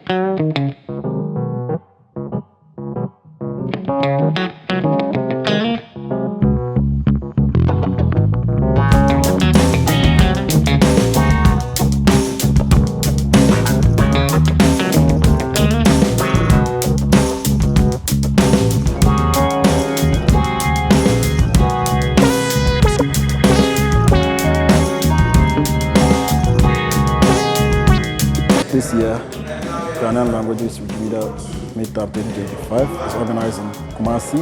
This year, Ghanaian Languages Wikimedia Meetup 2025 is organized in Kumasi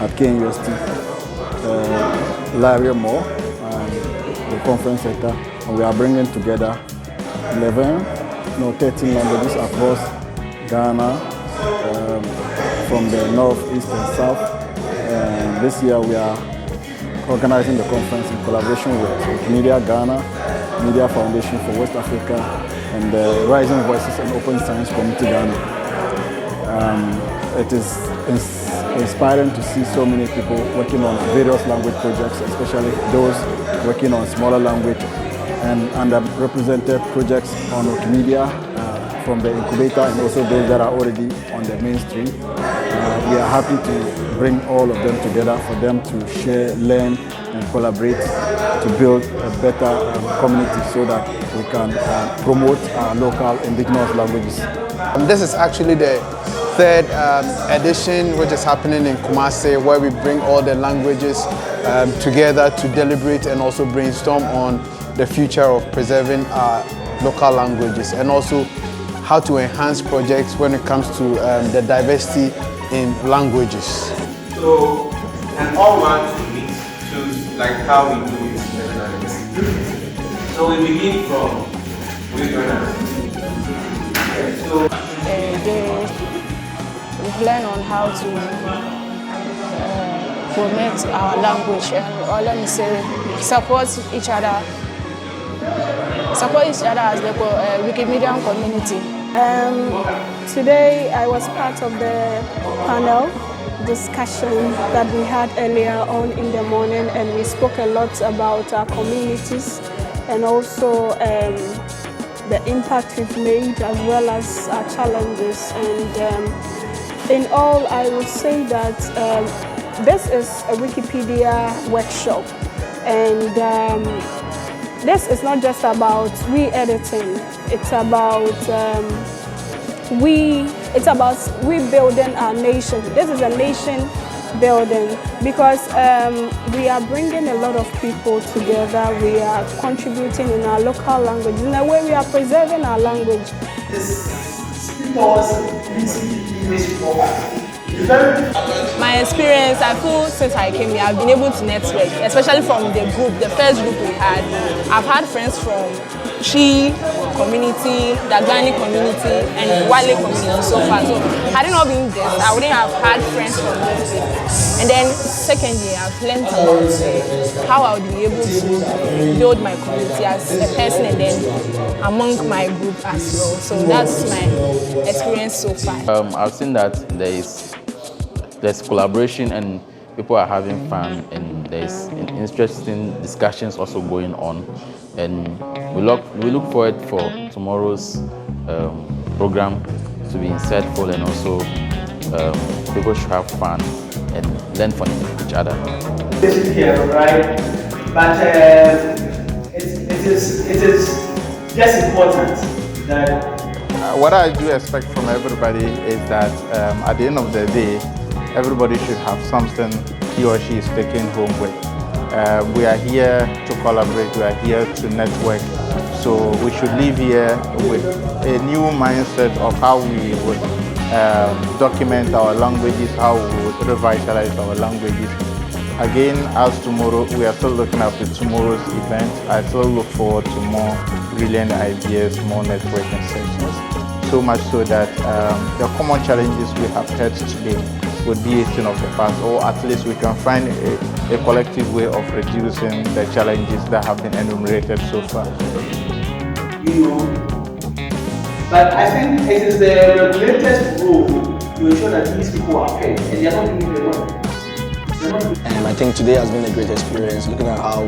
at KNUST Laria Mall and the conference center. And we are bringing together 13 languages across Ghana, from the north, east and south. And this year we are organizing the conference in collaboration with Wikimedia Ghana, Media Foundation for West Africa, and the Rising Voices and Open Science Community Ghana. It is inspiring to see so many people working on various language projects, especially those working on smaller language and underrepresented projects on Wikimedia from the incubator, and also those that are already on the mainstream. We are happy to bring all of them together for them to share, learn and collaborate to build a better community so that we can promote our local indigenous languages. This is actually the third edition, which is happening in Kumasi, where we bring all the languages together to deliberate and also brainstorm on the future of preserving our local languages, and also how to enhance projects when it comes to the diversity in languages. So, and all want to meet to like how we do it in the Netherlands. So we begin from we've learned on how to promote our language and, or let me say, support each other as the Wikimedian community. Today I was part of the panel discussion that we had earlier on in the morning, and we spoke a lot about our communities and also the impact we've made as well as our challenges. And in all, I would say that this is a Wikipedia workshop, and this is not just about re-editing. It's about rebuilding our nation. This is a nation building because we are bringing a lot of people together. We are contributing in our local language. In a way, we are preserving our language. My experience, I feel since I came here, I've been able to network, especially from the group, the first group we had. I've had friends from Chi community, the Ghanaian community, and Wale community so far. So had it not been this, I wouldn't have had friends from those places. And then second year, I've learned about how I would be able to build my community as a person and then among my group as well. So that's my experience so far. I've seen that there's collaboration and people are having fun, and there's interesting discussions also going on. And we look forward for tomorrow's program to be insightful, and also people should have fun and learn from each other. Here, right? But it is just important that. What I do expect from everybody is that at the end of the day, everybody should have something he or she is taking home with. We are here to collaborate, we are here to network. So we should leave here with a new mindset of how we would document our languages, how we would revitalize our languages. Again, as tomorrow, we are still looking at tomorrow's event. I still look forward to more brilliant ideas, more networking sessions. So much so that the common challenges we have had today would be a thing of the past, or at least we can find a collective way of reducing the challenges that have been enumerated so far. You know, but I think it is the regulator's role to ensure that these people are paid, and they are not doing their work. I think today has been a great experience, looking at how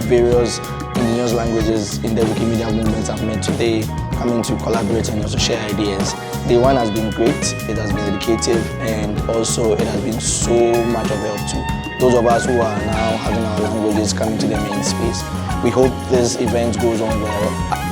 various indigenous languages in the Wikimedia movement have met today. coming to collaborate and also share ideas. Day one has been great, it has been educative, and also it has been so much of help to those of us who are now having our languages coming to the main space. We hope this event goes on well.